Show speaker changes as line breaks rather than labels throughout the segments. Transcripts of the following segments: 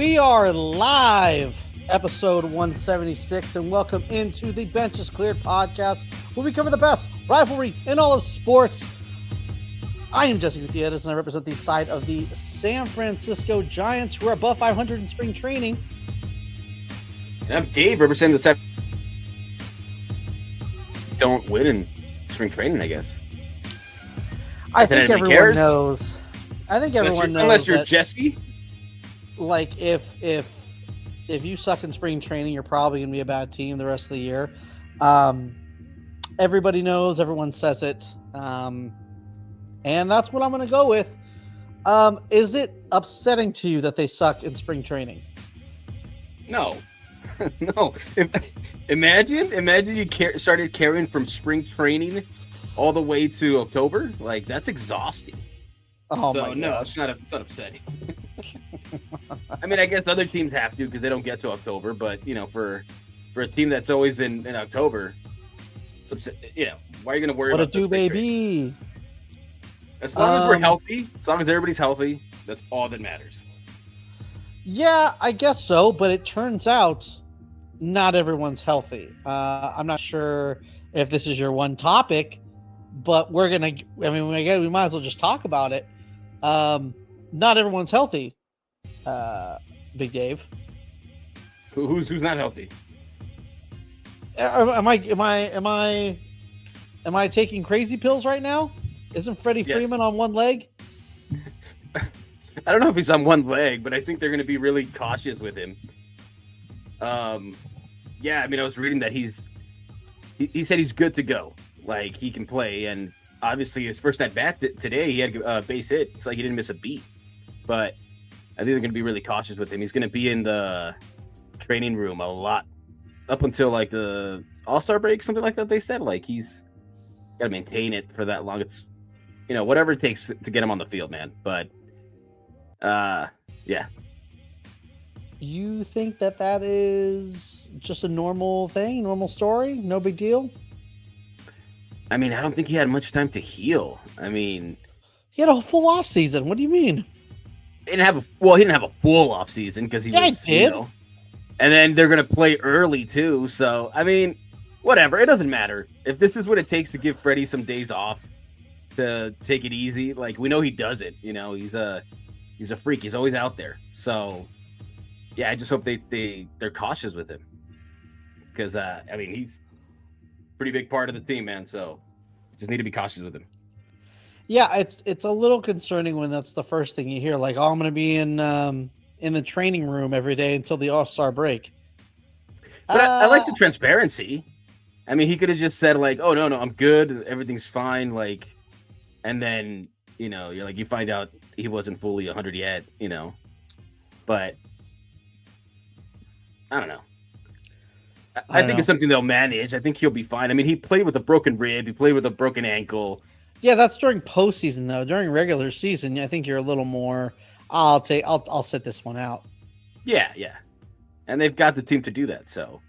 We are live, episode 176, and welcome into the Benches Cleared podcast, where we cover the best rivalry in all of sports. I am Jesse Gutierrez, and I represent the side of the San Francisco Giants, who are above 500 in spring training.
And I'm Dave, representing the side. Don't win in spring training, I guess.
I think everyone knows. I think everyone knows.
Unless you're Jesse.
Like, if you suck in spring training, you're probably going to be a bad team the rest of the year. Everybody knows. Everyone says it. And that's what I'm going to go with. Is it upsetting to you that they suck in spring training?
No. No. Imagine you started carrying from spring training all the way to October. Like, that's exhausting.
Oh,
so,
my
no,
gosh.
it's not upsetting. I mean, I guess other teams have to because they don't get to October. But, you know, for a team that's always in October, you know, why are you going to worry about this? What a do, baby? As long as we're healthy, as long as everybody's healthy, that's all that matters.
Yeah, I guess so. But it turns out not everyone's healthy. I'm not sure if this is your one topic, but we might as well just talk about it. Not everyone's healthy. Big Dave.
Who's not healthy?
Am I taking crazy pills right now? Isn't Freddie Freeman on one leg?
I don't know if he's on one leg, but I think they're going to be really cautious with him. Yeah, I mean, I was reading that he said he's good to go. Like, he can play, and obviously his first at bat today, he had a base hit. It's like he didn't miss a beat. But I think they're going to be really cautious with him. He's going to be in the training room a lot up until like the All-Star break, something like that. They said like he's got to maintain it for that long. It's, you know, whatever it takes to get him on the field, man. But yeah.
You think that is just a normal thing, normal story, no big deal?
I mean, I don't think he had much time to heal. I mean,
he had a full off season. What do you mean?
He didn't have a full off season because he was.
I did.
You know, and then they're gonna play early too. So I mean, whatever. It doesn't matter if this is what it takes to give Freddie some days off to take it easy. Like, we know he does it. You know, he's a freak. He's always out there. So yeah, I just hope they're cautious with him because I mean, he's a pretty big part of the team, man. So just need to be cautious with him.
Yeah, it's a little concerning when that's the first thing you hear. Like, oh, I'm going to be in the training room every day until the All-Star break.
But I like the transparency. I mean, he could have just said like, "Oh no, I'm good. Everything's fine." Like, and then you know, you find out he wasn't fully 100 yet. You know, but I don't know. I think it's something they'll manage. I think he'll be fine. I mean, he played with a broken rib. He played with a broken ankle.
Yeah, that's during postseason though. During regular season, I think you're a little more. I'll sit this one out.
Yeah, and they've got the team to do that. So,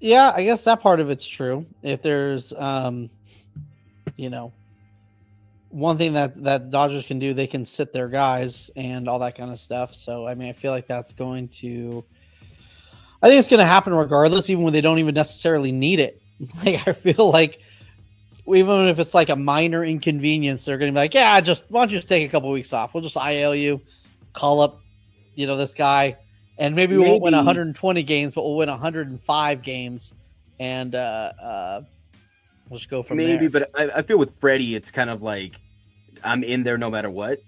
yeah, I guess that part of it's true. If there's, you know, one thing that Dodgers can do, they can sit their guys and all that kind of stuff. So, I mean, I feel like that's going to. I think it's going to happen regardless, even when they don't even necessarily need it. Like, I feel like. Even if it's like a minor inconvenience, they're going to be like, yeah, why don't you just take a couple of weeks off? We'll just IL you, call up, you know, this guy, and maybe we won't win 120 games, but we'll win 105 games, and we'll just go from there.
Maybe, but I feel with Freddie, it's kind of like I'm in there no matter what.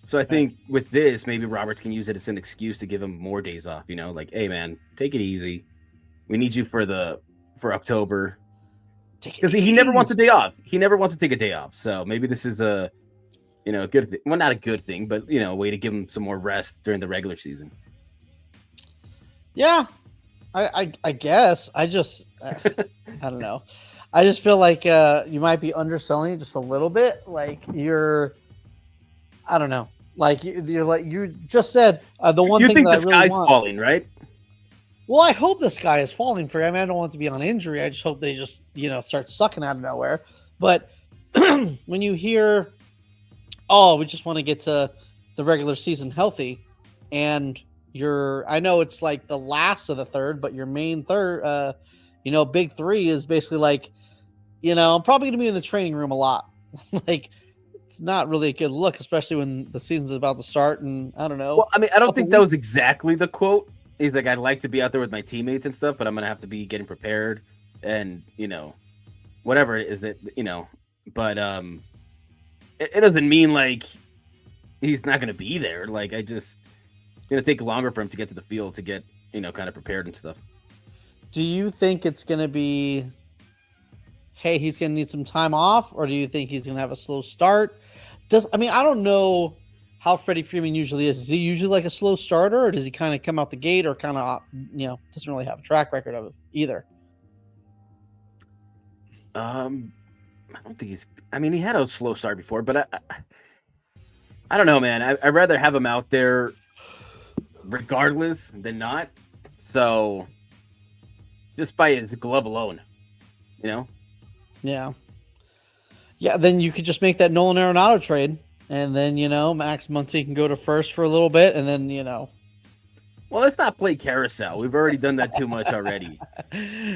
So I think with this, maybe Roberts can use it as an excuse to give him more days off. You know, like, hey, man, take it easy. We need you for October. Because he never wants a day off. He never wants to take a day off. So maybe this is a good thing. Well, not a good thing, but, you know, a way to give him some more rest during the regular season.
Yeah, I guess. I don't know. I just feel like you might be underselling it just a little bit. Like I don't know. Like you just said the one
you
thing
think
that
the
I really
sky's
want.
falling, right?
Well, I hope the sky is falling for him. I don't want it to be on injury. I just hope they just, start sucking out of nowhere. But when you hear, oh, we just want to get to the regular season healthy, and I know it's like the last of the third, but your main third, big three is basically like, I'm probably going to be in the training room a lot. Like, it's not really a good look, especially when the season's about to start. And I don't know.
Well, I mean, I don't think that was
weeks.
exactly the quote. He's like, I'd like to be out there with my teammates and stuff, but I'm going to have to be getting prepared and, whatever it is that, but it doesn't mean like he's not going to be there. Like, it's going to take longer for him to get to the field to get, kind of prepared and stuff.
Do you think it's going to be, hey, he's going to need some time off, or do you think he's going to have a slow start? I don't know how Freddie Freeman usually is. Is he usually like a slow starter, or does he kind of come out the gate, or kind of, doesn't really have a track record of it either?
I don't think he had a slow start before, but I don't know, man. I'd rather have him out there regardless than not. So just by his glove alone,
Yeah. Yeah, then you could just make that Nolan Arenado trade, and then, Max Muncy can go to first for a little bit, and then,
Well, let's not play carousel. We've already done that too much already.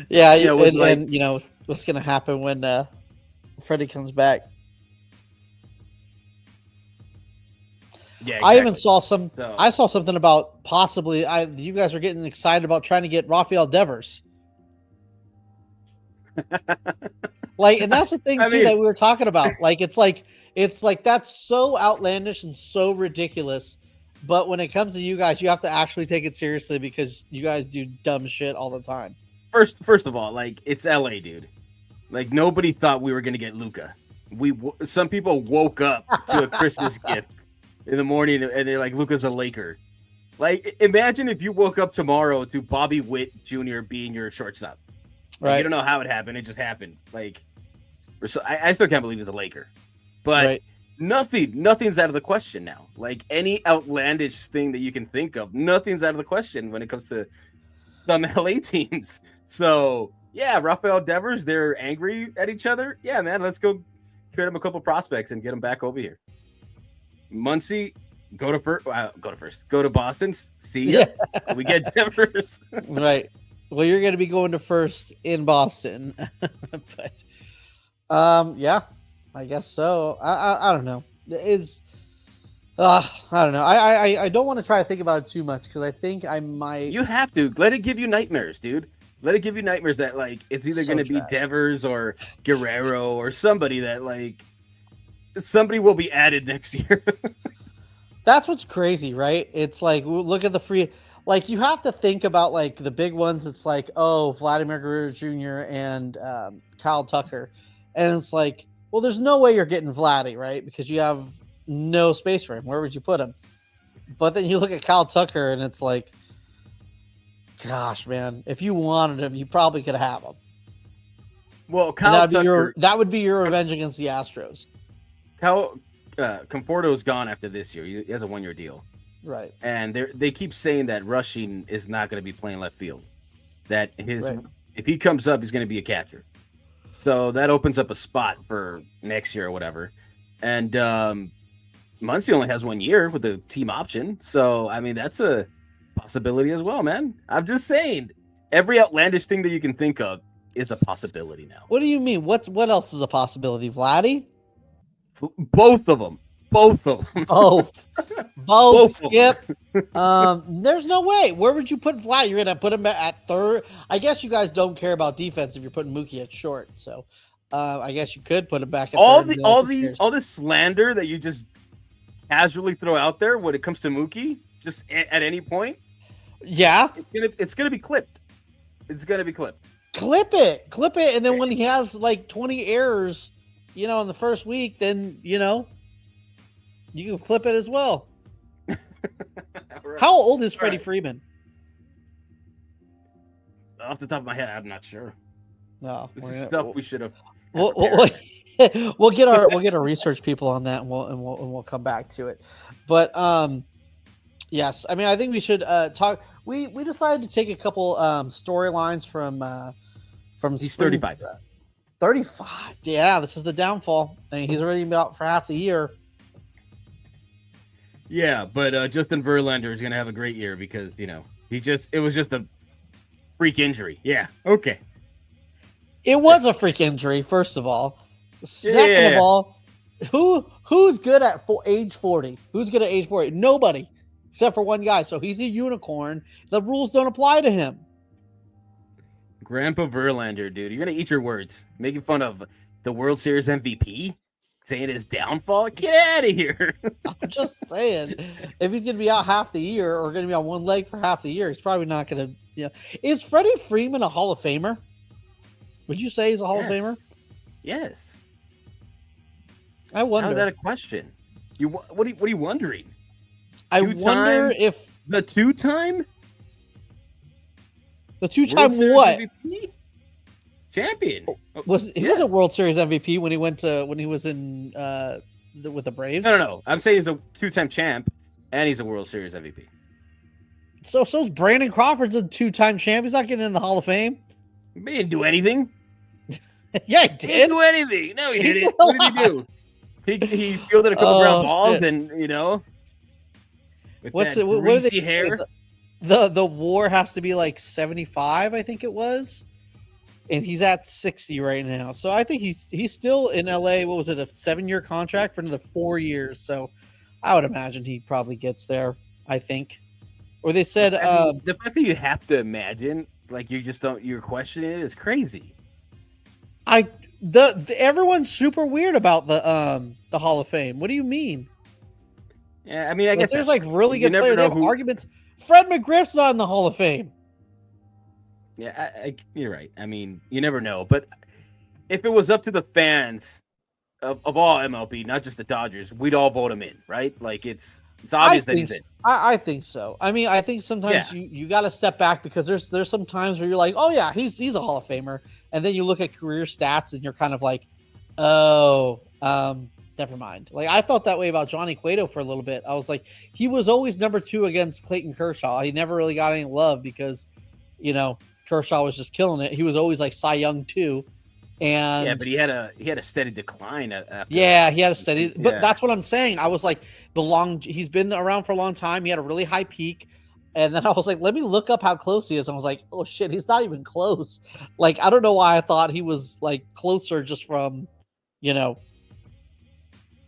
Yeah, and what's going to happen when Freddie comes back.
Yeah, exactly.
I even saw I saw something about possibly you guys are getting excited about trying to get Rafael Devers. Like, and that's the thing too that we were talking about. Like, it's like that's so outlandish and so ridiculous. But when it comes to you guys, you have to actually take it seriously because you guys do dumb shit all the time.
First of all, like, it's LA, dude. Like, nobody thought we were gonna get Luka. Some people woke up to a Christmas gift in the morning and they're like, Luka's a Laker. Like, imagine if you woke up tomorrow to Bobby Witt Jr. being your shortstop. Right. You don't know how it happened. It just happened. Like, I still can't believe he's a Laker. But nothing's out of the question now. Like, any outlandish thing that you can think of, nothing's out of the question when it comes to some LA teams. So, yeah, Rafael Devers, they're angry at each other. Yeah, man, let's go trade him a couple prospects and get him back over here. Muncy, go to first. Go to Boston. See ya. Yeah. We get Devers.
Right. Well, you're going to be going to first in Boston, but yeah, I guess so. I don't know. I don't know. I don't want to try to think about it too much because I think I might.
You have to let it give you nightmares, dude. Let it give you nightmares that like it's either going to be Devers or Guerrero or somebody that like somebody will be added next year.
That's what's crazy, right? It's like look at the free. Like, you have to think about, like, the big ones. It's like, oh, Vladimir Guerrero Jr. and Kyle Tucker. And it's like, well, there's no way you're getting Vladdy, right? Because you have no space for him. Where would you put him? But then you look at Kyle Tucker, and it's like, gosh, man, if you wanted him, you probably could have him.
Well, Kyle Tucker...
that would be your revenge against the Astros.
Kyle Conforto's gone after this year. He has a 1-year deal.
Right.
And they keep saying that Rushing is not going to be playing left field. That if he comes up, he's going to be a catcher. So that opens up a spot for next year or whatever. And Muncy only has 1 year with the team option. So, I mean, that's a possibility as well, man. I'm just saying, every outlandish thing that you can think of is a possibility now.
What do you mean? What else is a possibility? Vladdy?
Both of them. Both.
Skip. There's no way. Where would you put Vlad? You're gonna put him at third. I guess you guys don't care about defense if you're putting Mookie at short. So, I guess you could put him back at third.
All this slander that you just casually throw out there when it comes to Mookie, just at any point.
Yeah,
it's gonna be clipped. It's gonna be clipped.
Clip it, and then when he has like 20 errors, in the first week, then you can clip it as well. Right. How old is Freddie Freeman?
Off the top of my head, I'm not sure.
No,
this is stuff we should have.
We'll get our research people on that, and we'll come back to it. But yes, I mean, I think we should talk. We decided to take a couple storylines from.
He's 35.
35. Yeah, this is the downfall. I mean, he's already out for half the year.
Yeah, but Justin Verlander is gonna have a great year because it was just a freak injury. Yeah, okay.
It was a freak injury, first of all. Second of
Yeah.
all, who's good at age 40? Who's good at age 40? Nobody, except for one guy. So he's a unicorn. The rules don't apply to him.
Grandpa Verlander, dude, you're gonna eat your words. Making fun of the World Series MVP, saying his downfall. Get out of here.
I'm just saying, if he's going to be out half the year or going to be on one leg for half the year, he's probably not going to. Is Freddie Freeman a Hall of Famer? Would you say he's a Hall of Famer?
Yes.
I wonder.
How is that a question? What are you wondering?
I wonder if
the two-time
what
MVP? Champion
he was a World Series MVP when he was in with the Braves.
No. I'm saying he's a two-time champ and he's a World Series MVP.
So Brandon Crawford's a two-time champ. He's not getting in the Hall of Fame.
He didn't do anything.
Yeah, he did.
He didn't do anything. No, he didn't. What did he do? He fielded a couple ground balls, shit. And with
what
greasy hair.
The WAR has to be like 75, I think it was, and he's at 60 right now. So I think he's still in LA. What was it, a 7-year contract for another 4 years? So I would imagine he probably gets there. I think, or they said
the fact that you have to imagine, like you're questioning it is crazy.
Everyone's super weird about the Hall of Fame. What do you mean?
Yeah, I mean, I guess
there's like really good players. They have arguments. Fred McGriff's not in the Hall of Fame.
Yeah, you're right. I mean, you never know. But if it was up to the fans of all MLB, not just the Dodgers, we'd all vote him in, right? Like it's obvious that he's in.
I think so. I mean, I think sometimes you got to step back because there's some times where you're like, oh yeah, he's a Hall of Famer, and then you look at career stats and you're kind of like, oh, never mind. Like I thought that way about Johnny Cueto for a little bit. I was like, he was always number 2 against Clayton Kershaw. He never really got any love because, Kershaw was just killing it. He was always like Cy Young too. And
yeah, but he had a steady decline after.
Yeah, he had a steady. But that's what I'm saying. I was like, he's been around for a long time. He had a really high peak, and then I was like, let me look up how close he is. And I was like, oh shit, he's not even close. Like I don't know why I thought he was like closer just from,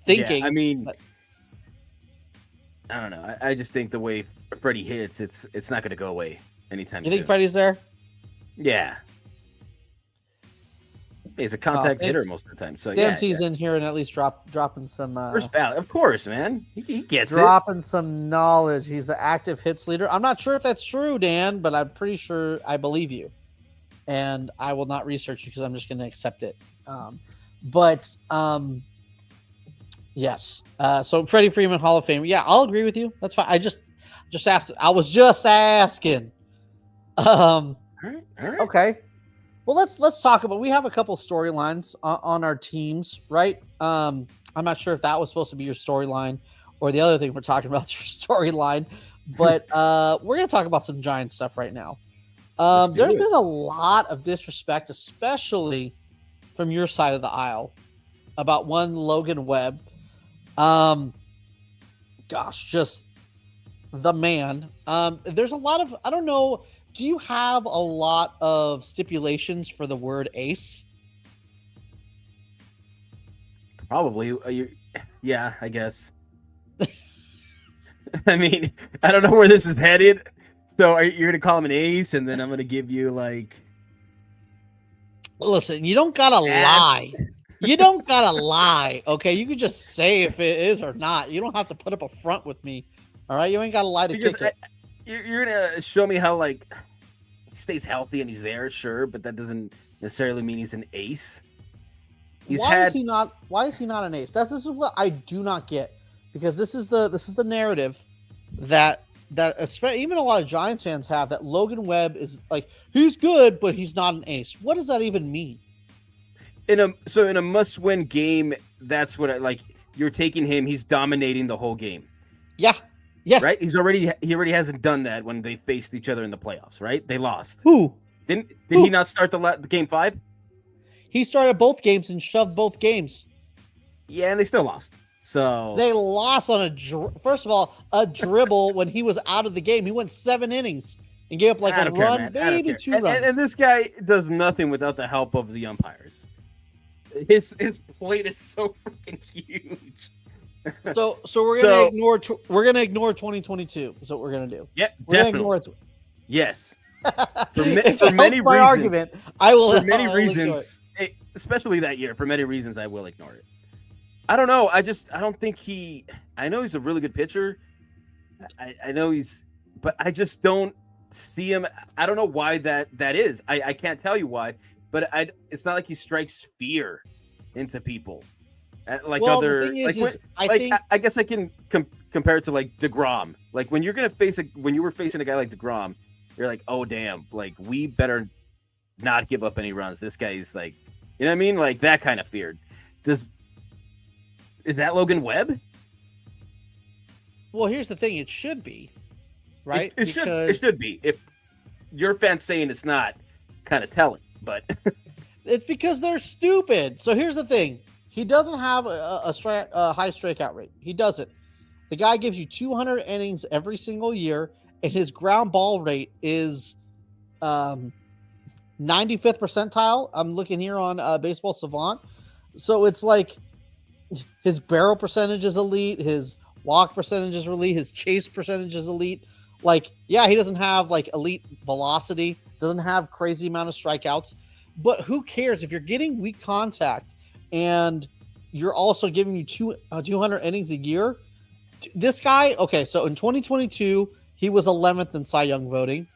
thinking.
Yeah, I mean, I don't know. I just think the way Freddie hits, it's not going to go away anytime soon.
You think Freddie's there?
Yeah. He's a contact hitter most of the time. So
Dante's in here and at least dropping some
first ballot. Of course, man. He gets
dropping some knowledge. He's the active hits leader. I'm not sure if that's true, Dan, but I'm pretty sure I believe you. And I will not research you because I'm just going to accept it. Yes. So Freddie Freeman, Hall of Fame. Yeah, I'll agree with you. That's fine. I just asked. I was just asking.
All right.
Okay. Well, let's talk about. We have a couple storylines on our teams, right? I'm not sure if that was supposed to be your storyline or the other thing we're talking about is your storyline, but we're gonna talk about some Giants stuff right now. There's been a lot of disrespect, especially from your side of the aisle, about one Logan Webb. Just the man. There's a lot of, I don't know. Do you have a lot of stipulations for the word ace?
Probably. Yeah, I guess. I mean, I don't know where this is headed. So you're going to call him an ace, and then I'm going to give you like...
Listen, you don't got to lie. You don't got to lie, okay? You can just say if it is or not. You don't have to put up a front with me, all right? You ain't got to lie to kick it.
You're going to show me how, like, he stays healthy and he's there, sure, but that doesn't necessarily mean he's an ace.
Why is he not an ace? This is what I do not get, because this is the narrative that even a lot of Giants fans have, that Logan Webb is like, he's good, but he's not an ace. What does that even mean?
In a must-win game, that's what you're taking him. He's dominating the whole game.
Yeah.
Right. He already hasn't done that when they faced each other in the playoffs. Right. They lost.
Who?
Did he not start the game 5?
He started both games and shoved both games.
Yeah, and they still lost. So
They lost on first of all, a dribble when he was out of the game. He went 7 innings and gave up like
I
a
don't care,
run,
man. I don't
maybe
care.
2 runs.
And this guy does nothing without the help of the umpires. His plate is so freaking huge.
So we're gonna ignore. We're gonna ignore 2022. Is what we're gonna do.
Yeah,
we're
definitely.
Gonna ignore
Yes.
For
many reasons.
Argument, I will.
For many reasons, especially that year. For many reasons, I will ignore it. I don't know. I don't think he. I know he's a really good pitcher. I know but I just don't see him. I don't know why that is. I can't tell you why, but it's not like he strikes fear into people. Like other, the thing is, I guess I can compare it to like DeGrom. Like when you were facing a guy like DeGrom, you're like, oh damn, like we better not give up any runs. This guy's like, you know what I mean? Like that kind of fear. Is that Logan Webb?
Well, here's the thing. It should be, right?
It should be. If your fans saying it's not, kind of telling, but
it's because they're stupid. So here's the thing. He doesn't have a high strikeout rate. He doesn't. The guy gives you 200 innings every single year, and his ground ball rate is 95th percentile. I'm looking here on Baseball Savant. So it's like his barrel percentage is elite, his walk percentage is elite, his chase percentage is elite. Like, yeah, he doesn't have like elite velocity, doesn't have crazy amount of strikeouts, but who cares if you're getting weak contact and you're also giving you 200 innings a year? This guy, okay, so in 2022, he was 11th in Cy Young voting.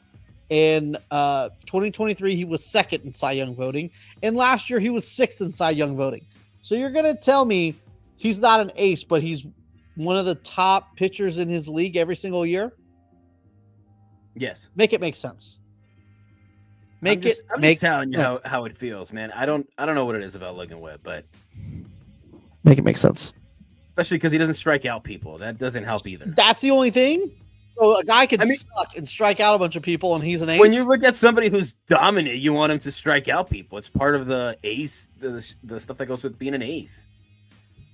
In 2023, he was 2nd in Cy Young voting. And last year, he was 6th in Cy Young voting. So you're going to tell me he's not an ace, but he's one of the top pitchers in his league every single year?
Yes.
Make it make sense.
I'm just telling you how it feels, man. I don't know what it is about Logan Webb, but
make it make sense.
Especially because he doesn't strike out people. That doesn't help either.
That's the only thing. So a guy could suck and strike out a bunch of people, and he's an ace.
When you look at somebody who's dominant, you want him to strike out people. It's part of the ace, the stuff that goes with being an ace.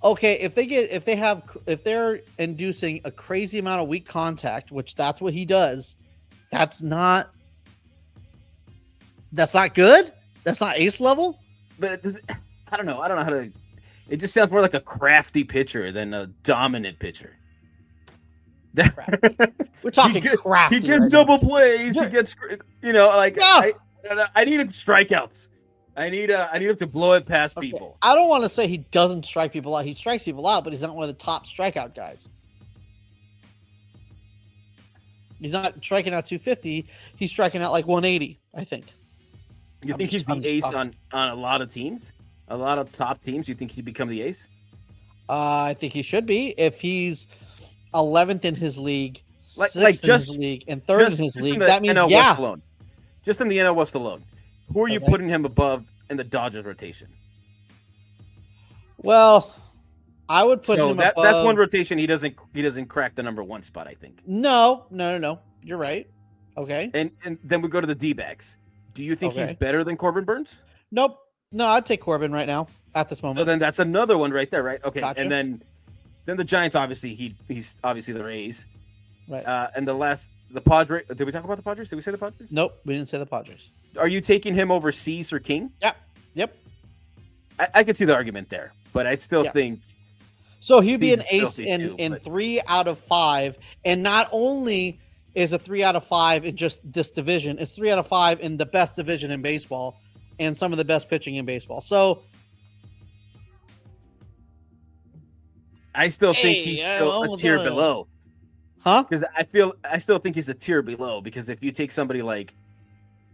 Okay, if they're inducing a crazy amount of weak contact, which that's what he does, that's not good. That's not ace level.
But I don't know. I don't know how to. It just sounds more like a crafty pitcher than a dominant pitcher.
We're talking crafty.
He gets double plays. He gets, like I need him strikeouts. I need him to blow it past people.
I don't want to say he doesn't strike people out. He strikes people out, but he's not one of the top strikeout guys. He's not striking out 250. He's striking out like 180, I think.
You think he's the ace on a lot of teams? A lot of top teams? You think he'd become the ace?
I think he should be. If he's 11th in his league, 6th in his league, and 3rd in his league, that means,
NL West alone. Just in the NL West alone. Who are you putting him above in the Dodgers rotation?
Well, I would put him above.
That's one rotation he doesn't crack the number 1 spot, I think.
No. You're right. Okay.
And then we go to the D-backs. Do you think he's better than Corbin Burns?
Nope. No, I'd take Corbin right now at this moment.
So then that's another one right there, right? Okay.
Gotcha.
And then the Giants, obviously, he's obviously the Rays.
Right.
And the Padres. Did we talk about the Padres? Did we say the Padres?
Nope, we didn't say the Padres.
Are you taking him over Cease or King?
Yeah. Yep.
I could see the argument there, but I'd still think.
So he'd be an ace in 3 out of 5, and not only is a 3 out of 5 in just this division, it's 3 out of 5 in the best division in baseball and some of the best pitching in baseball. So
I still think he's still a tier below.
Huh?
Because I still think he's a tier below, because if you take somebody like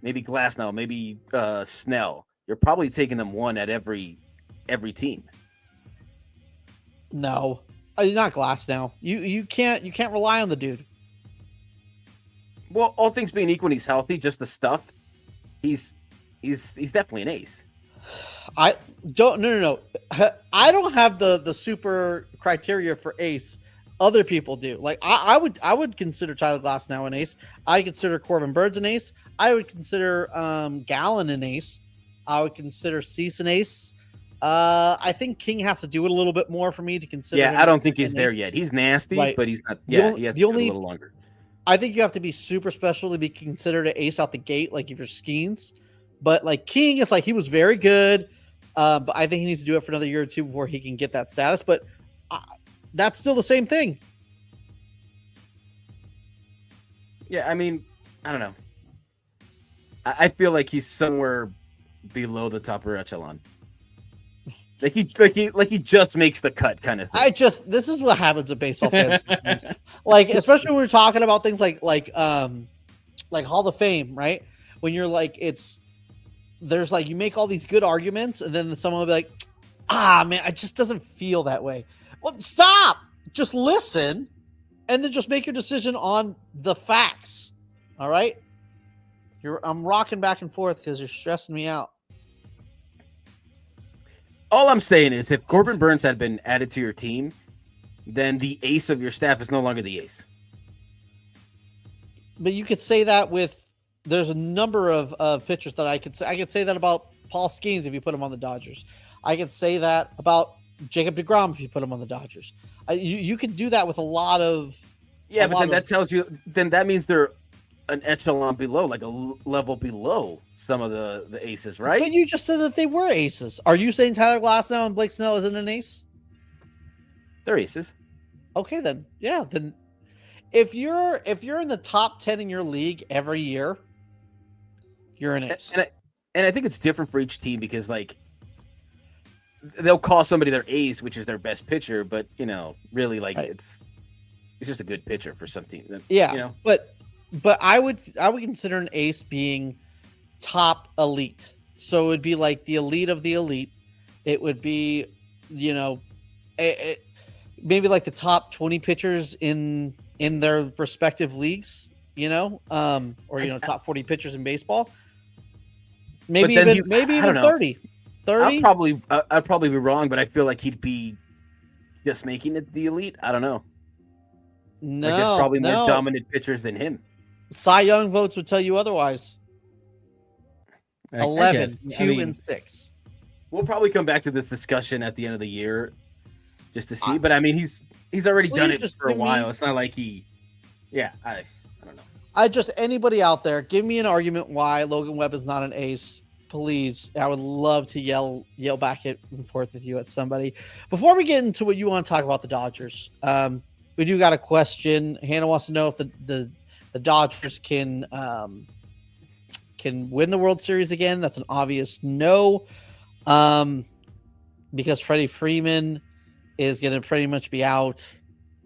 maybe Glasnow, maybe Snell, you're probably taking them 1 at every team.
No. Not Glasnow. You can't rely on the dude.
Well, all things being equal, he's healthy, just the stuff. He's definitely an ace.
I don't. No. I don't have the super criteria for ace. Other people do. Like I would consider Tyler Glasnow an ace. I consider Corbin Burns an ace. I would consider Gallen an ace. I would consider Cease an ace. I think King has to do it a little bit more for me to consider him
I don't think he's
an
there
ace.
yet. He's nasty,
Right.
but he's not.
The
Yeah,
only-
he has
the
to do it
only-
a little longer.
I think you have to be super special to be considered an ace out the gate, like if you're Skeens. But like King is like he was very good, but I think he needs to do it for another year or two before he can get that status. But that's still the same thing.
Yeah, I mean, I don't know. I feel like he's somewhere below the top echelon. Like he just makes the cut kind of thing.
This is what happens to baseball fans sometimes. Like, especially when we're talking about things like Hall of Fame, right? When you're like, there's like you make all these good arguments, and then someone will be like, man, it just doesn't feel that way. Well, stop. Just listen, and then just make your decision on the facts. All right. I'm rocking back and forth because you're stressing me out.
All I'm saying is, if Corbin Burns had been added to your team, then the ace of your staff is no longer the ace.
But you could say that with. There's a number of pitchers that I could say. I could say that about Paul Skeens if you put him on the Dodgers. I could say that about Jacob deGrom if you put him on the Dodgers. You could do that with a lot of.
Yeah, but then that tells you. Then that means they're an echelon below, like a level below some of the aces, right?
But you just said that they were aces. Are you saying Tyler Glasnow and Blake Snell isn't an ace?
They're aces.
Okay, then yeah, then if you're in the top 10 in your league every year, you're an ace.
And I think it's different for each team because like they'll call somebody their ace, which is their best pitcher, but really like
right.
it's just a good pitcher for some teams.
Yeah, but I would consider an ace being top elite. So it would be like the elite of the elite. It would be, maybe like the top 20 pitchers in their respective leagues, or top 40 pitchers in baseball. Maybe even 30. 30.
I'd probably be wrong, but I feel like he'd be just making it the elite. I don't know.
No,
like there's probably more dominant pitchers than him.
Cy Young votes would tell you otherwise. 11, 2, and 6.
We'll probably come back to this discussion at the end of the year just to see. But I mean, he's already done it for a while. It's not like I don't know.
Anybody out there, give me an argument why Logan Webb is not an ace, please. I would love to yell back and forth with you at somebody. Before we get into what you want to talk about the Dodgers, we do got a question. Hannah wants to know if the Dodgers can win the World Series again. That's an obvious no, because Freddie Freeman is going to pretty much be out.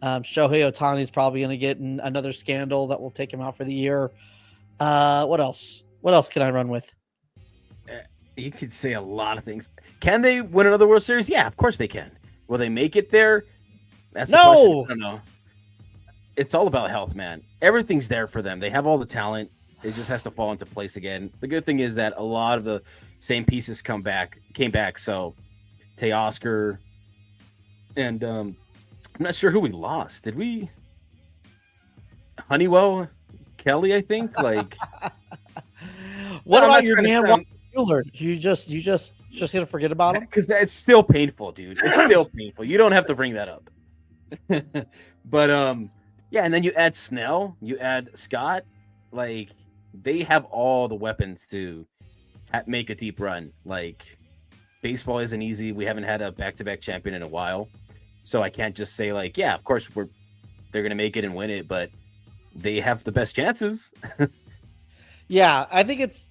Shohei Ohtani is probably going to get in another scandal that will take him out for the year. What else? What else can I run with?
You could say a lot of things. Can they win another World Series? Yeah, of course they can. Will they make it there? That's the question. I don't know. It's all about health, man. Everything's there for them. They have all the talent. It just has to fall into place again. The good thing is that a lot of the same pieces came back. So Teoscar and I'm not sure who we lost. Did we? Honeywell, Kelly, I think. Like,
what about your man Mueller? You just gonna forget about him?
Because it's still painful, dude. It's still painful. You don't have to bring that up. But and then you add Snell, you add Scott. Like, they have all the weapons to make a deep run. Like, baseball isn't easy. We haven't had a back-to-back champion in a while, so I can't just say like, yeah, of course they're gonna make it and win it, but they have the best chances.
Yeah, I think it's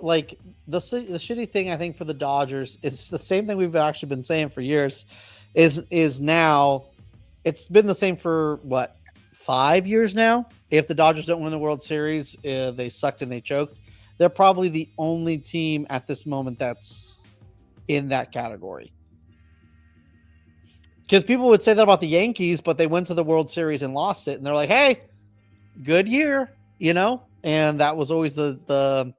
like the shitty thing. I think for the Dodgers, it's the same thing we've actually been saying for years. Is now, it's been the same for what, 5 years now. If the Dodgers don't win the World Series, they sucked and they choked. They're probably the only team at this moment that's in that category. Because people would say that about the Yankees, but they went to the World Series and lost it, and they're like, "Hey, good year," And that was always the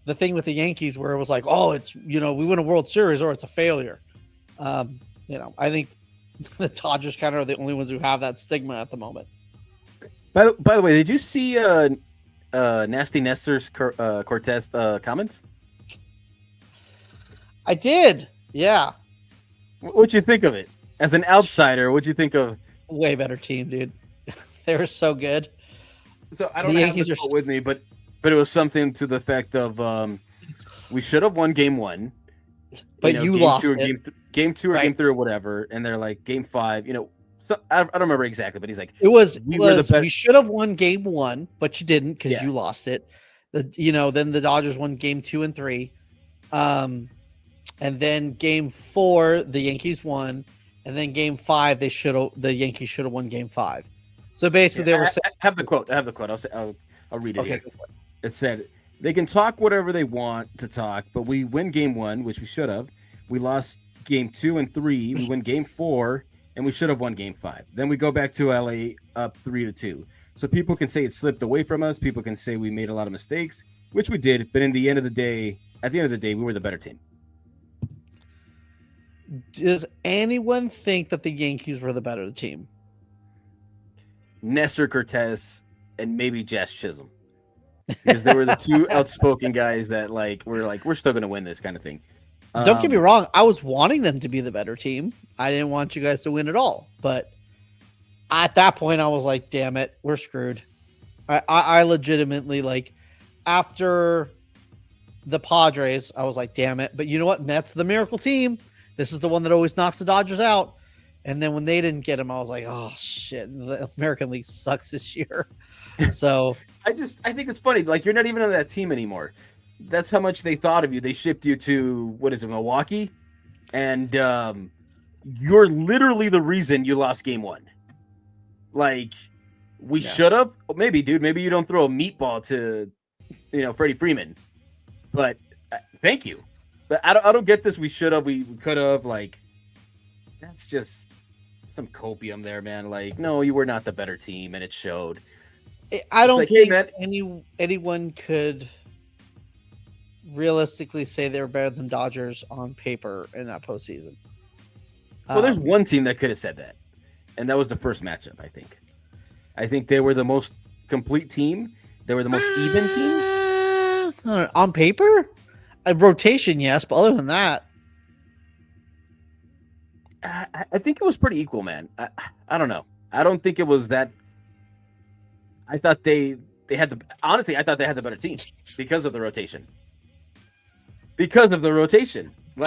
thing with the Yankees, where it was like, "Oh, it's we win a World Series or it's a failure." I think the Dodgers kind of are the only ones who have that stigma at the moment.
By the way, did you see Nasty Nestor's Cortez comments?
I did. Yeah.
What'd you think of it? As an outsider, what'd you think of?
Way better team, dude. They were so good.
So I
The
don't have
Yankees
this
are
quote with me, but it was something to the effect of we should have won game one,
but you
game
lost
two or
it.
game two or
Right.
game three or whatever, and they're like game five, So I don't remember exactly, but he's like,
It was
were the better.
we should have won game 1, but you didn't because
Yeah.
you lost it. Then the Dodgers won game 2 and 3. And then game 4, the Yankees won, and then game 5, the Yankees should have won game 5. So basically, they were saying,
I have the quote. I'll read it.
okay,
Here. It said, "They can talk whatever they want to talk, but we win game 1, which we should have. We lost game 2 and 3. We win game 4, and we should have won game 5. Then we go back to LA up 3-2. So people can say it slipped away from us. People can say we made a lot of mistakes, which we did. But at the end of the day, we were the better team."
does anyone think that the Yankees were the better team?
Nestor Cortez and maybe Jazz Chisholm, because they were the two outspoken guys that we're still going to win this kind of thing.
Don't get me wrong. I was wanting them to be the better team. I didn't want you guys to win at all. But at that point, I was like, damn it, we're screwed. I legitimately, after the Padres, I was like, damn it. But you know what? Mets the miracle team. This is the one that always knocks the Dodgers out. And then when they didn't get him, I was like, oh, shit. The American League sucks this year. So
I think it's funny. Like, you're not even on that team anymore. That's how much they thought of you. They shipped you to, Milwaukee? And you're literally the reason you lost game 1. Like, we should have. Maybe, dude. Maybe you don't throw a meatball to, Freddie Freeman. But thank you. But I don't get this. We should have. We could have. Like, that's just some copium there, man. Like, no, you were not the better team, and it showed.
I don't
like,
think
hey, man,
anyone could realistically say they were better than Dodgers on paper in that postseason.
Well, there's one team that could have said that, and that was the first matchup, I think. I think they were the most complete team. They were the most even team.
On paper? A rotation, yes, but other than that,
I think it was pretty equal, man. I don't know. I don't think it was that. I thought they had honestly, I thought they had the better team because of the rotation. Like,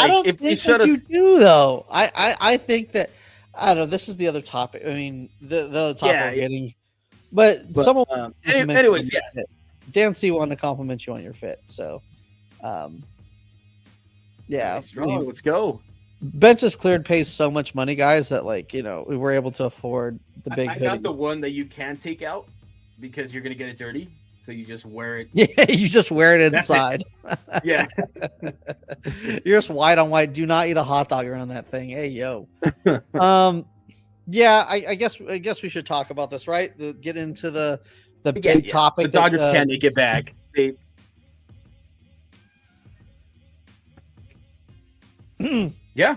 I don't
if
think that you do, though. I think that, I don't know. This is the other topic. I mean, the other topic we're getting. But someone.
Anyways, yeah.
Dan C wanted to compliment you on your fit. So, yeah.
Nice, let's go.
Benches cleared pays so much money, guys, that we were able to afford the big.
I got the one that you can take out because you're gonna get it dirty. So you just wear it.
Yeah, you just wear it inside.
Yeah.
You're just white on white. Do not eat a hot dog around that thing. Hey, yo. Yeah, I guess we should talk about this, right? Get into the big topic.
The Dodgers can make it back. Yeah,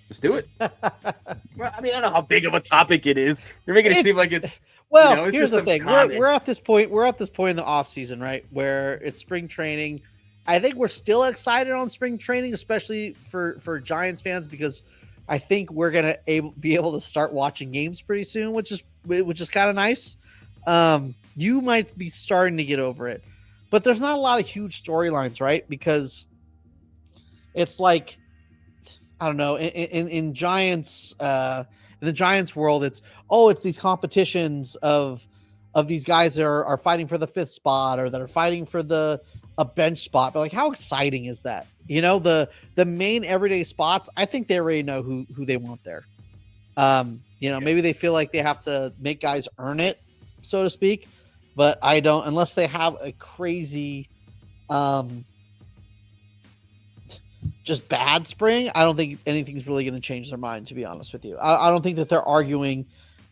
let's do it. Well, I mean, I don't know how big of a topic it is. You're making it seem like it's.
Well,
it's
here's
just
the thing. We're at this point. We're at this point in the off season, right, where it's spring training. I think we're still excited on spring training, especially for Giants fans, because I think we're gonna be able to start watching games pretty soon, which is kind of nice. You might be starting to get over it, but there's not a lot of huge storylines, right? Because it's like, I don't know, in Giants, in the Giants world, it's these competitions of these guys that are fighting for the 5th spot or that are fighting for a bench spot. But how exciting is that? The main everyday spots, I think they already know who they want there. Maybe they feel like they have to make guys earn it, so to speak. But I don't, unless they have a crazy, just bad spring. I don't think anything's really going to change their mind, to be honest with you. I don't think that they're arguing.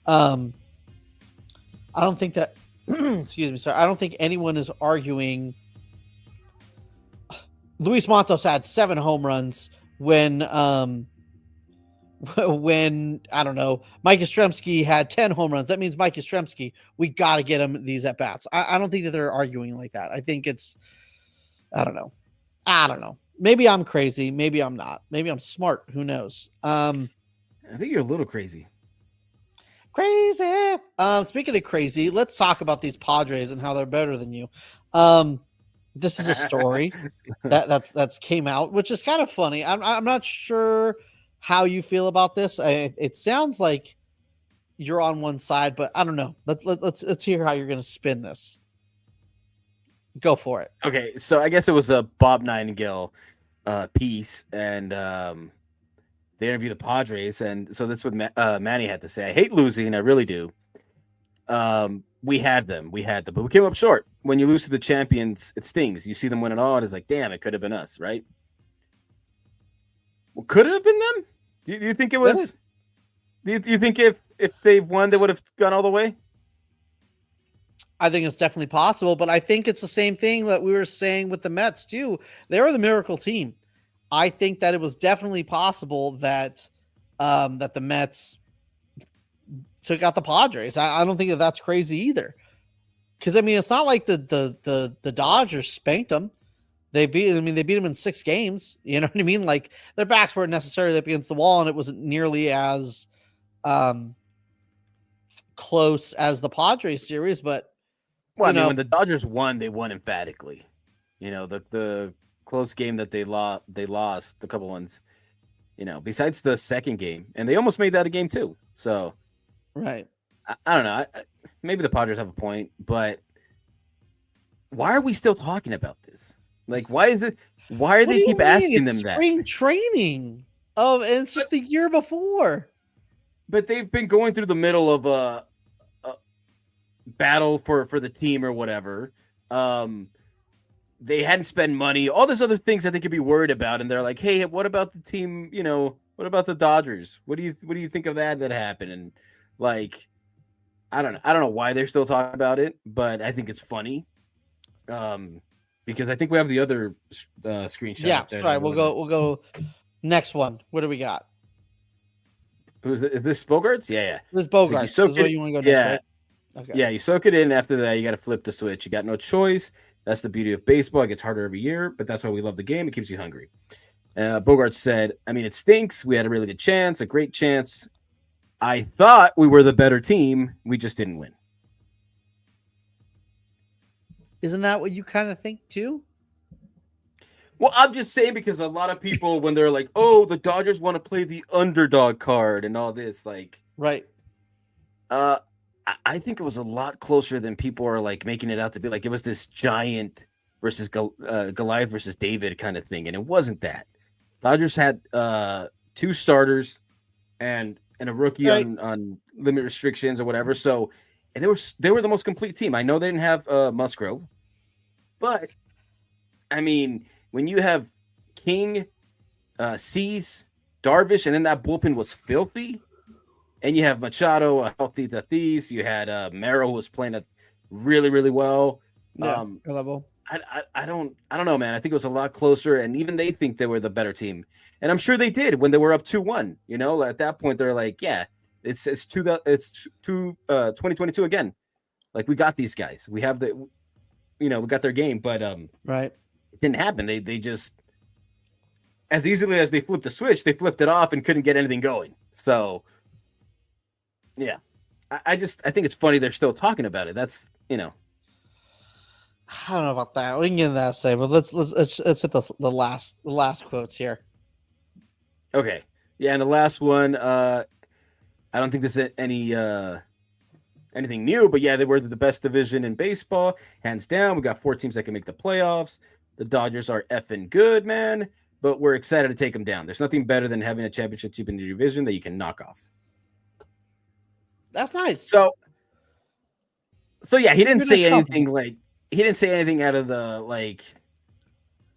I don't think that, excuse me, sorry. I don't think anyone is arguing. Luis Matos had 7 home runs when I don't know, Mike Yastrzemski had 10 home runs. That means Mike Yastrzemski, we got to get him these at bats. I don't think that they're arguing like that. I think it's, I don't know. Maybe I'm crazy. Maybe I'm not. Maybe I'm smart. Who knows?
I think you're a little crazy.
Crazy. Speaking of crazy, let's talk about these Padres and how they're better than you. This is a story that's came out, which is kind of funny. I'm not sure how you feel about this. It sounds like you're on one side, but I don't know. Let's hear how you're going to spin this. Go for it.
Okay, so I guess it was a Bob Nightingale piece, and they interviewed the Padres, and so that's what Manny had to say. I hate losing, I really do. We had them, but we came up short. When you lose to the champions, it stings. You see them win it all, and it's like, damn, it could have been us, right? Well, could it have been them? Do you think it was? Do you think if they won, they would have gone all the way?
I think it's definitely possible, but I think it's the same thing that we were saying with the Mets too. They were the miracle team. I think that it was definitely possible that that the Mets took out the Padres. I don't think that that's crazy either. Because I mean, it's not like the Dodgers spanked them. They beat them in 6 games. You know what I mean? Like their backs weren't necessarily up against the wall, and it wasn't nearly as close as the Padres series. But
well, I mean, when the Dodgers won, they won emphatically. You know, the close game that they lost the couple ones. You know, besides the second game, and they almost made that a game too. So,
right.
I don't know. Maybe the Padres have a point, but why are we still talking about this? Like, why is it? Why are they keep asking them that?
Spring training. Oh, and it's just the year before.
But they've been going through the middle of a battle for the team or whatever. They hadn't spent money, all these other things that they could be worried about, and they're like, "Hey, what about the team? You know, what about the Dodgers? What do you think of that happened?" And like, I don't know why they're still talking about it, but I think it's funny. Because I think we have the other screenshot.
Yeah, sorry. We'll go next one. What do we got?
Is this Bogarts? Yeah.
This is Bogarts. This is what you want to go next, right?
Okay. Yeah, you soak it in. After that, you got to flip the switch. You got no choice. That's the beauty of baseball. It gets harder every year, but that's why we love the game. It keeps you hungry. Bogarts said, I mean, it stinks. We had a really good chance, a great chance. I thought we were the better team. We just didn't win.
Isn't that what you kind of think too?
Well, I'm just saying because a lot of people, when they're like, oh, the Dodgers want to play the underdog card and all this, like,
right.
I think it was a lot closer than people are like making it out to be. Like it was this giant versus Goliath versus David kind of thing, and it wasn't that. Dodgers had 2 starters and a rookie on limit restrictions or whatever. So, and they were the most complete team. I know they didn't have Musgrove, but I mean, when you have King, Cease, Darvish, and then that bullpen was filthy. And you have Machado, a healthy Tatis. You had Merrill, who was playing it really, really well.
Yeah, level.
I don't know, man. I think it was a lot closer, and even they think they were the better team. And I'm sure they did when they were up 2-1. You know, at that point they're like, yeah, it's 2022 again. Like we got these guys. We have we got their game, but
right.
It didn't happen. They just as easily as they flipped the switch, they flipped it off and couldn't get anything going. So. Yeah, I think it's funny they're still talking about it. That's
I don't know about that. We can get into that say, but let's hit the last quotes here.
Okay, yeah, and the last one, I don't think this is anything new, but yeah, they were the best division in baseball, hands down. We got 4 teams that can make the playoffs. The Dodgers are effing good, man, but we're excited to take them down. There's nothing better than having a championship team in your division that you can knock off.
That's nice.
So yeah, he didn't say anything out of the like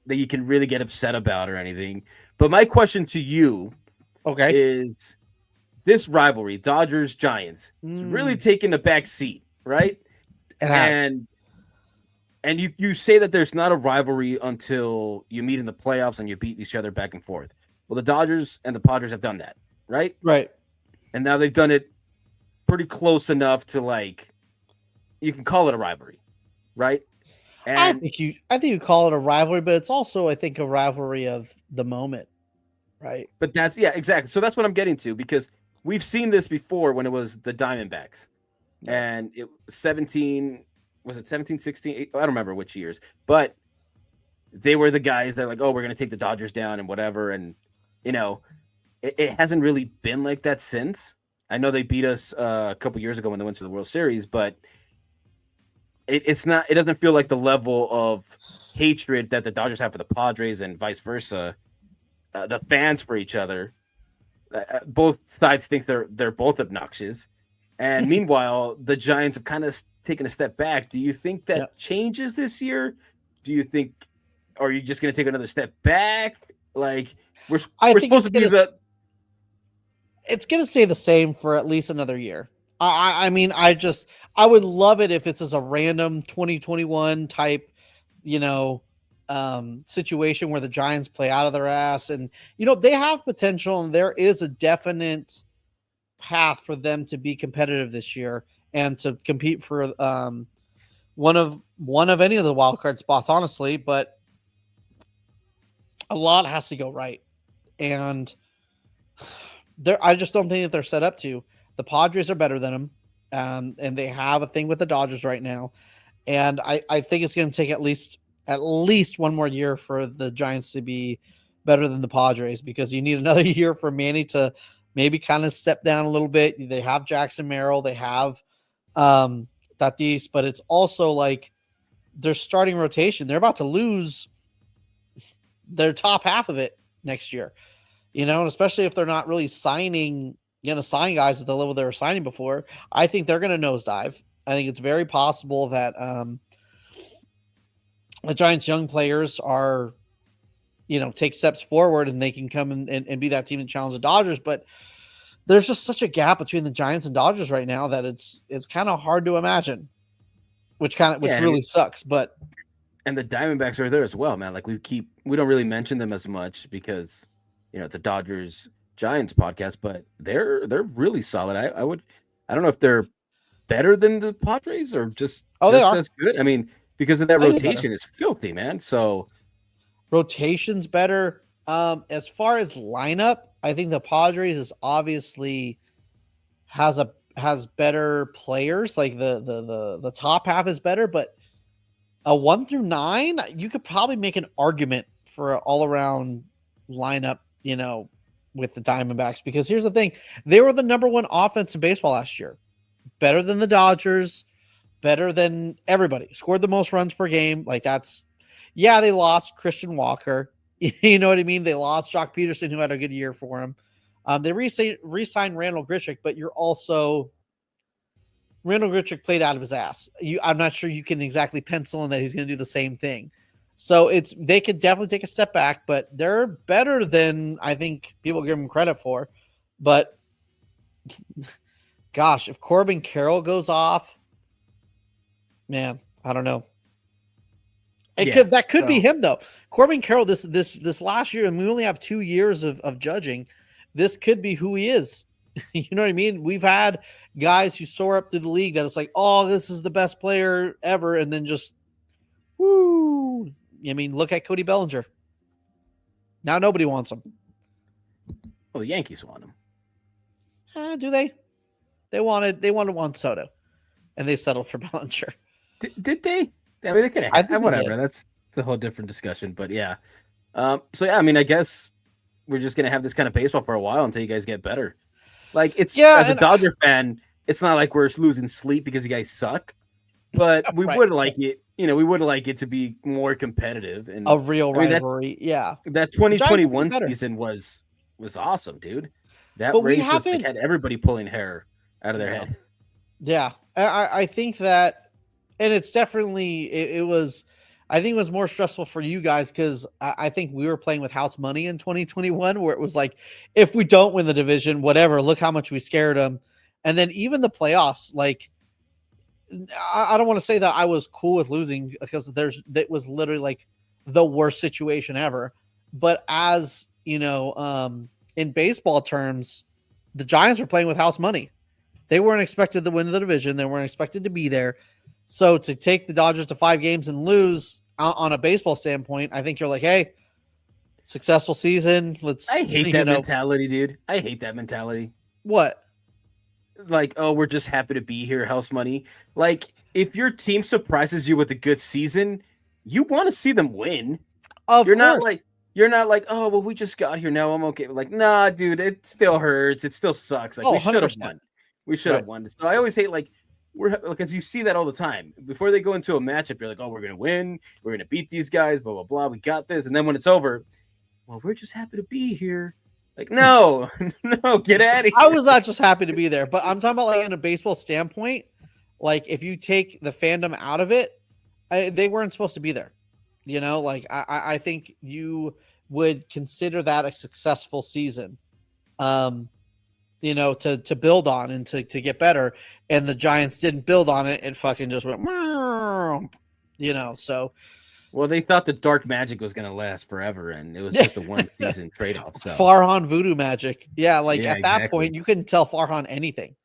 that you can really get upset about or anything. But my question to you, is this rivalry, Dodgers Giants, it's really taking a back seat, right? And you say that there's not a rivalry until you meet in the playoffs and you beat each other back and forth. Well, the Dodgers and the Padres have done that, right?
Right.
And now they've done it pretty close enough to like you can call it a rivalry, right? And
I think you call it a rivalry, but it's also I think a rivalry of the moment, right?
but that's yeah, exactly. So that's what I'm getting to because we've seen this before when it was the Diamondbacks
Right.
and it 17 was it 17, 16? I don't remember which years, but they were the guys that are like, oh, we're gonna take the Dodgers down and whatever. And you know, it hasn't really been like that since. I know they beat us a couple years ago when they went to the World Series, but it's not. It doesn't feel like the level of hatred that the Dodgers have for the Padres and vice versa. The fans for each other. Both sides think they're both obnoxious, and meanwhile, the Giants have kind of taken a step back. Do you think
Yeah.
that changes this year? Do you think, or are you just going to take another step back? Like we're
I
we're
think
supposed to be the
it's gonna stay the same for at least another year. I mean, I would love it if it's as a random 2021 type, you know, situation where the Giants play out of their ass, and they have potential, and there is a definite path for them to be competitive this year and to compete for one of any of the wild card spots, honestly. But a lot has to go right, and I just don't think that they're set up to. The Padres are better than them, and they have a thing with the Dodgers right now. And I think it's going to take at least one more year for the Giants to be better than the Padres, because you need another year for Manny to maybe kind of step down a little bit. They have Jackson Merrill, they have Tatis, but it's also like their starting rotation. They're about to lose their top half of it next year. And especially if they're not really sign guys at the level they were signing before. I think they're going to nosedive. I think it's very possible that the Giants' young players are, take steps forward and they can come and be that team and challenge the Dodgers. But there's just such a gap between the Giants and Dodgers right now that it's kind of hard to imagine, which
yeah.
really sucks. But
And the Diamondbacks are there as well, man. Like we don't really mention them as much because it's a Dodgers Giants podcast, but they're really solid. I don't know if they're better than the Padres or just
they are.
as good. I mean, because of that
I think they're better.
rotation is filthy, man. So
Rotation's better. As far as lineup, I think the Padres is obviously has better players. Like the top half is better, but a 1 through 9, you could probably make an argument for an all around lineup, with the Diamondbacks, because here's the thing. They were the number one offense in baseball last year. Better than the Dodgers, better than everybody. Scored the most runs per game. Like they lost Christian Walker. You know what I mean? They lost Jock Peterson, who had a good year for him. They re-signed Randall Grichuk, but Randall Grichuk played out of his ass. I'm not sure you can exactly pencil in that he's going to do the same thing. So they could definitely take a step back, but they're better than I think people give them credit for. But gosh, if Corbin Carroll goes off, man, I don't know. That could be him though. Corbin Carroll, this last year, and we only have 2 years of judging. This could be who he is. You know what I mean? We've had guys who soar up through the league that it's like, oh, this is the best player ever, and then just woo. I mean, look at Cody Bellinger. Now nobody wants him.
Well, the Yankees want him.
Do they? They wanted Juan Soto, and they settled for Bellinger.
Did they? I mean, they could have. Whatever. That's a whole different discussion. But yeah. So yeah, I mean, I guess we're just gonna have this kind of baseball for a while until you guys get better. Like as a Dodger fan, it's not like we're losing sleep because you guys suck, but we would like it. We would like it to be more competitive and
a real rivalry.
That 2021 season was awesome, dude. That race had everybody pulling hair out of their head.
Yeah, I think that, and it's definitely it was. I think it was more stressful for you guys because I think we were playing with house money in 2021, where it was like, if we don't win the division, whatever, look how much we scared them. And then even the playoffs, like, I don't want to say that I was cool with losing because that was literally like the worst situation ever. But as in baseball terms, the Giants were playing with house money. They weren't expected to win the division. They weren't expected to be there. So to take the Dodgers to 5 games and lose on a baseball standpoint, I think you're like, hey, successful season. Let's.
I hate that mentality, dude. I hate that mentality.
What?
Like, oh, we're just happy to be here, house money. Like, if your team surprises you with a good season, you want to see them win.
Of course.
You're not like, oh, well, we just got here now. I'm okay. Like, nah, dude, it still hurts. It still sucks. Like, we should have won. We should have won. So I always hate because you see that all the time. Before they go into a matchup, you're like, oh, we're gonna win. We're gonna beat these guys. Blah blah blah. We got this. And then when it's over, well, we're just happy to be here. Like, no, no, get out of here.
I was not just happy to be there, but I'm talking about like in a baseball standpoint. Like, if you take the fandom out of it, they weren't supposed to be there. You know, like I think you would consider that a successful season, you know, to build on and to get better. And the Giants didn't build on it. It fucking just went, you know, so.
Well, they thought the dark magic was going to last forever, and it was just a one-season trade-off. So.
Farhan voodoo magic. Yeah, like at that point, you couldn't tell Farhan anything.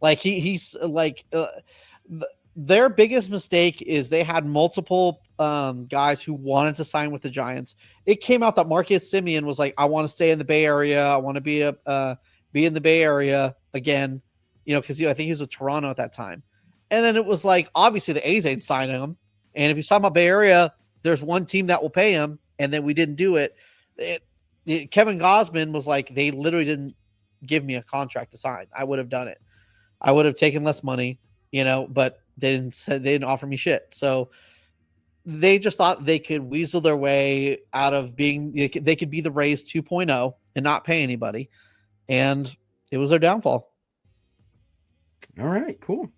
Like he's like their biggest mistake is they had multiple guys who wanted to sign with the Giants. It came out that Marcus Semien was like, I want to stay in the Bay Area. I want to be in the Bay Area again, you know, because I think he was with Toronto at that time. And then it was like, obviously the A's ain't signing him. And if he's talking about Bay Area, there's one team that will pay him, and then we didn't do it. Kevin Gausman was like, they literally didn't give me a contract to sign. I would have done it. I would have taken less money, you know, but they didn't offer me shit. So they just thought they could weasel their way out of being, they could be the Rays 2.0 and not pay anybody. And it was their downfall.
All right, cool.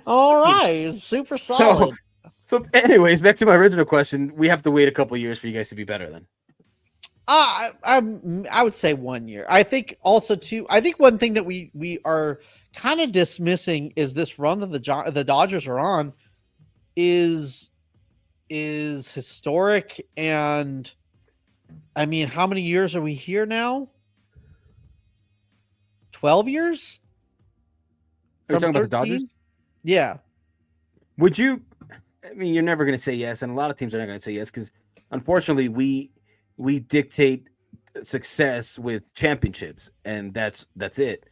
All right, super solid.
So anyways, back to my original question. We have to wait a couple years for you guys to be better then.
I would say 1 year. I think also too. I think one thing that we are kind of dismissing is this run that the Dodgers are on is historic. And I mean, how many years are we here now? 12 years.
Are you talking about the Dodgers?
Yeah.
Would you? I mean, you're never going to say yes, and a lot of teams are not going to say yes because, unfortunately, we dictate success with championships, and that's it.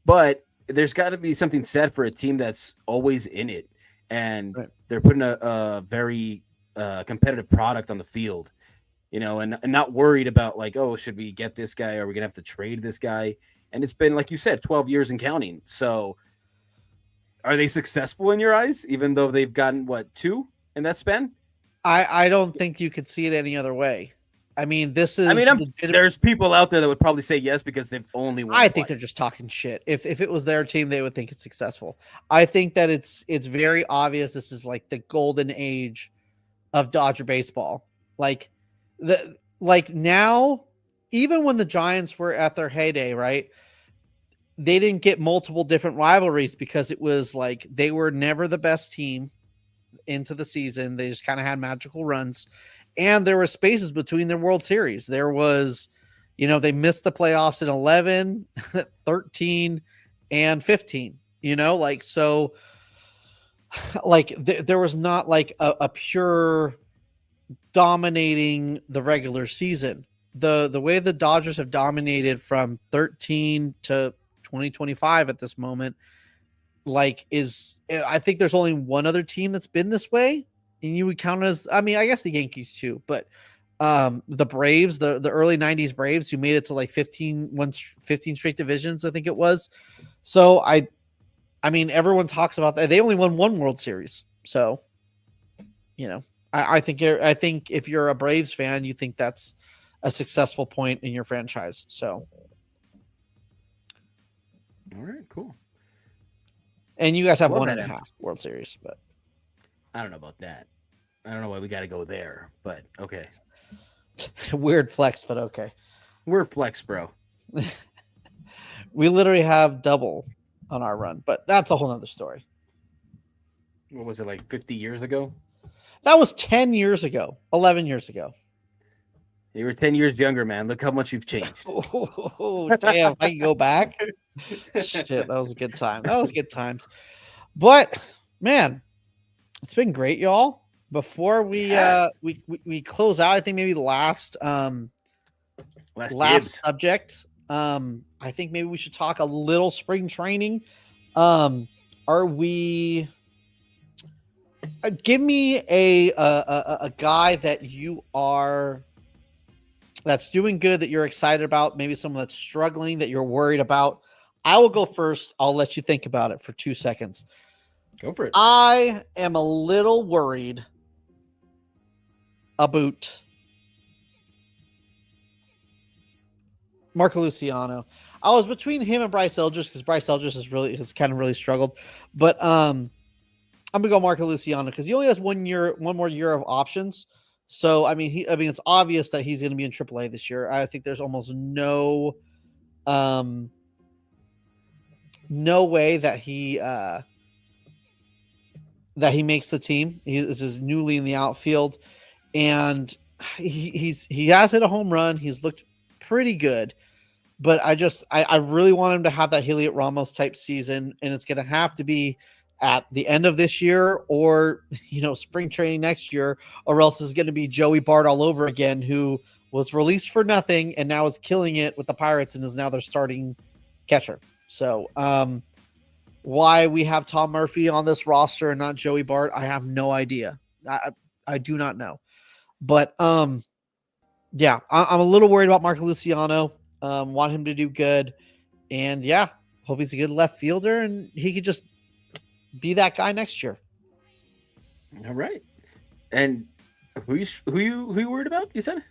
But there's got to be something said for a team that's always in it, and they're putting a very competitive product on the field, you know, and not worried about like, oh, should we get this guy? Are we going to have to trade this guy? And it's been, like you said, 12 years and counting. So are they successful in your eyes, even though they've gotten, 2 in that span?
I don't think you could see it any other way. I mean, this is.
I mean, there's people out there that would probably say yes because they've only won.
I think they're just talking shit. If it was their team, they would think it's successful. I think that it's very obvious. This is like the golden age of Dodger baseball. Like now, even when the Giants were at their heyday, right? They didn't get multiple different rivalries because it was like they were never the best team into the season. They just kind of had magical runs. And there were spaces between their World Series. There was, you know, they missed the playoffs in 11, 13, and 15, you know, like, so like there was not like a pure dominating the regular season. The way the Dodgers have dominated from 13 to 2025 at this moment, like I think there's only one other team that's been this way. And you would count it as, I mean, I guess the Yankees too, but the Braves, the early 90s Braves who made it to like 15 straight divisions, I think it was. So I mean, everyone talks about that. They only won one World Series. So, you know, I think if you're a Braves fan, you think that's a successful point in your franchise. So.
All right, cool.
And you guys have 1.5 World Series, but.
I don't know about that. I don't know why we got to go there, but okay.
Weird flex, but okay.
Weird flex, bro.
We literally have double on our run, but that's a whole nother story.
What was it, like 50 years ago?
That was 10 years ago, 11 years ago.
You were 10 years younger, man. Look how much you've changed.
Oh, damn. I can go back. Shit, that was a good time. That was good times. But man, it's been great, y'all. Before
Yeah.
we close out, I think maybe
Last
last
dibs.
subject. I think maybe we should talk a little spring training. Are we? Give me a guy that you are that's doing good that you're excited about. Maybe someone that's struggling that you're worried about. I will go first. I'll let you think about it for 2 seconds.
Go for it.
I am a little worried about Marco Luciano. I was between him and Bryce Eldridge because Bryce Eldridge has kind of really struggled. But I'm gonna go Marco Luciano because he only has 1 more year of options. So I mean it's obvious that he's gonna be in AAA this year. I think there's almost no way that he makes the team. He is just newly in the outfield, and he has hit a home run. He's looked pretty good, but I really want him to have that Heliot Ramos type season, and it's going to have to be at the end of this year or spring training next year, or else it's going to be Joey Bart all over again, who was released for nothing and now is killing it with the Pirates and is now their starting catcher. So why we have Tom Murphy on this roster and not Joey Bart, I have no idea. I do not know. But yeah, I'm a little worried about Marco Luciano. Want him to do good. And yeah, hope he's a good left fielder and he could just be that guy next year.
All right. And who you worried about? You said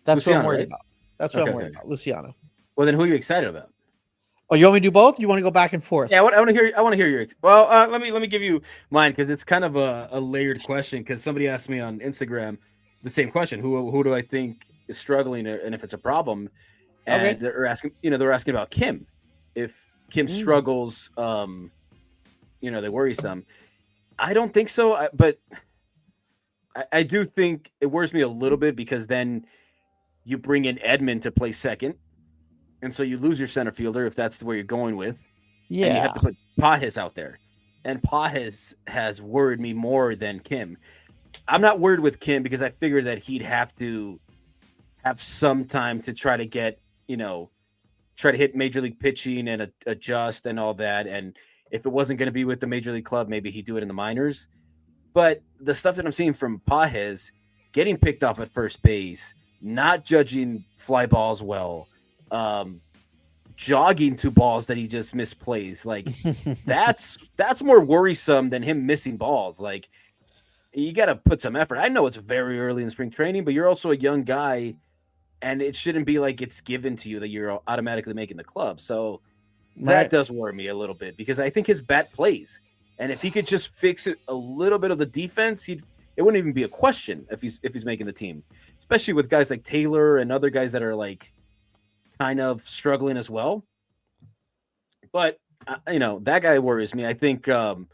That's
Luciano,
what I'm worried
right?
about. That's what I'm worried about. Luciano.
Well, then who are you excited about?
Oh, you want me to do both? You want to go back and forth?
Yeah, I want to hear. I want to hear your. Well, let me give you mine because it's kind of a layered question. Because somebody asked me on Instagram the same question: Who do I think is struggling, and if it's a problem? And
Okay.
they're asking about Kim. If Kim struggles, they worry some. I don't think so, but I do think it worries me a little bit because then you bring in Edmund to play second. And so you lose your center fielder if that's where you're going with.
Yeah.
And you have to put Pajes out there. And Pajes has worried me more than Kim. I'm not worried with Kim because I figured that he'd have to have some time to try to get, try to hit major league pitching and adjust and all that. And if it wasn't going to be with the major league club, maybe he'd do it in the minors. But the stuff that I'm seeing from Pajes, getting picked off at first base, not judging fly balls well, jogging to balls that he just misplays, like that's more worrisome than him missing balls. Like you got to put some effort. I know it's very early in spring training, but you're also a young guy, and it shouldn't be like it's given to you that you're automatically making the club. So that does worry me a little bit because I think his bat plays, and if he could just fix it a little bit of the defense, it wouldn't even be a question if he's making the team, especially with guys like Taylor and other guys that are like kind of struggling as well. But that guy worries me. I think I don't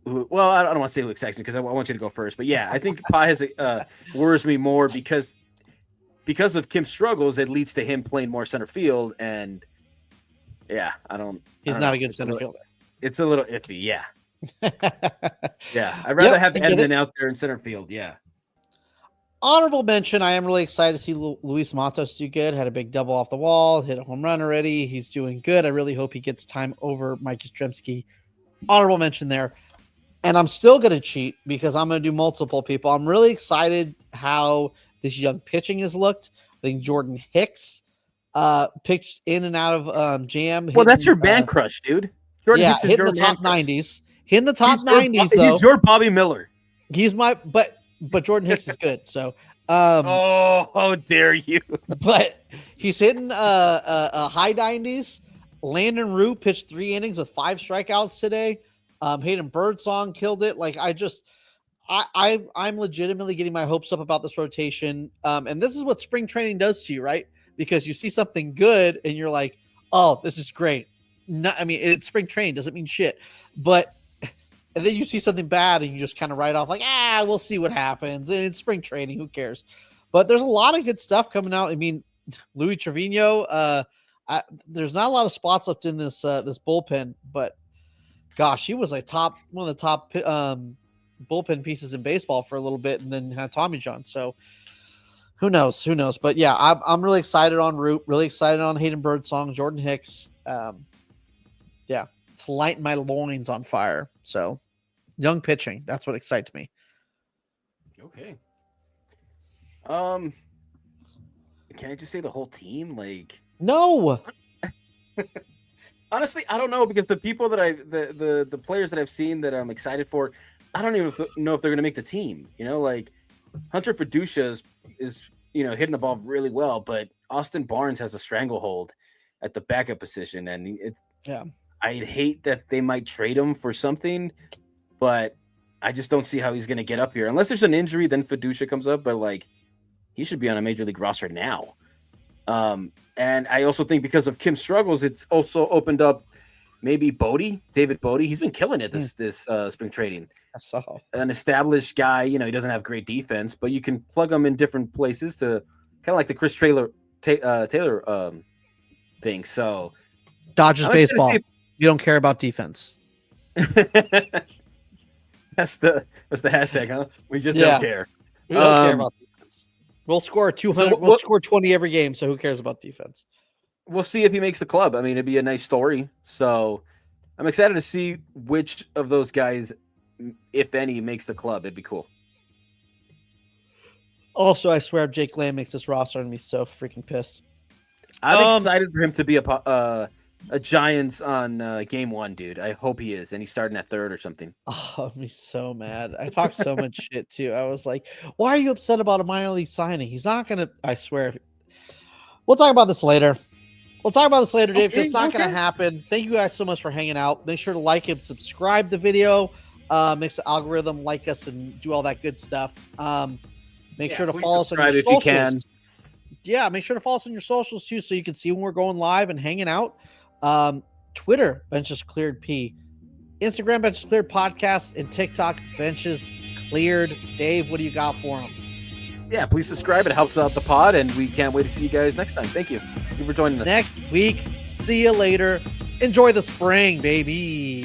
want to say who excites me because I want you to go first. But yeah, I think Pajes worries me more because of Kim's struggles, it leads to him playing more center field. And yeah,
He's not a good center fielder.
It's a little iffy. Yeah. Yeah. I'd rather have Edmund out there in center field. Yeah.
Honorable mention. I am really excited to see Luis Matos do good. Had a big double off the wall, hit a home run already. He's doing good. I really hope he gets time over Mike Yastrzemski. Honorable mention there. And I'm still going to cheat because I'm going to do multiple people. I'm really excited how this young pitching has looked. I think Jordan Hicks pitched in and out of jam.
Well, that's your man crush, dude.
Jordan Hicks hitting the top 90s. Hitting the top 90s, though.
He's your Bobby Miller.
He's my but Jordan Hicks is good. So
how dare you?
But he's hitting a high 90s. Landon Rue pitched 3 innings with 5 strikeouts today. Hayden Birdsong killed it. Like I'm legitimately getting my hopes up about this rotation. And this is what spring training does to you, right? Because you see something good and you're like, oh, this is great. It's spring training, doesn't mean shit. But and then you see something bad and you just kind of write off like, we'll see what happens. And it's spring training, who cares? But there's a lot of good stuff coming out. I mean, Louis Trevino, there's not a lot of spots left in this this bullpen, but gosh, she was one of the top bullpen pieces in baseball for a little bit, and then had Tommy John. So who knows? But yeah, I'm really excited on Root, really excited on Hayden Birdsong, Jordan Hicks. Yeah, it's lighting my loins on fire. So young pitching, that's what excites me.
Okay. Can I just say the whole team? Like,
no.
Honestly, I don't know, because the people that the players that I've seen that I'm excited for, I don't even know if they're going to make the team. Like Hunter Fiducia is hitting the ball really well, but Austin Barnes has a stranglehold at the backup position, and I'd hate that they might trade him for something, but I just don't see how he's going to get up here unless there's an injury. Then Fiducia comes up, but like he should be on a major league roster now. And I also think because of Kim's struggles, it's also opened up maybe David Bodie. He's been killing it this spring trading.
I saw
an established guy. He doesn't have great defense, but you can plug him in different places to kind of like the Chris Taylor thing. So
Dodgers baseball. You don't care about defense.
That's the hashtag, huh? We just don't care.
We don't care about defense. We'll score 200. We'll score 20 every game. So who cares about defense?
We'll see if he makes the club. I mean, it'd be a nice story. So I'm excited to see which of those guys, if any, makes the club. It'd be cool.
Also, I swear, if Jake Lamb makes this roster, I'm gonna be so freaking pissed.
I'm excited for him to be a Giants on game 1, dude. I hope he is, and he's starting at third or something.
Oh, I'm so mad. I talked so much shit too. I was like, "Why are you upset about a minor league signing? He's not gonna." I swear. We'll talk about this later. Dave. It's not gonna happen. Thank you guys so much for hanging out. Make sure to like and subscribe the video. Makes the algorithm like us and do all that good stuff. Make sure to follow us on your socials. You can. Yeah, make sure to follow us on your socials too, so you can see when we're going live and hanging out. Twitter, Benches Cleared P. Instagram, Benches Cleared Podcast, and TikTok, Benches Cleared. Dave, what do you got for them?
Yeah, please subscribe. It helps out the pod, and we can't wait to see you guys next time. Thank you. Thank you for joining us.
Next week. See you later. Enjoy the spring, baby.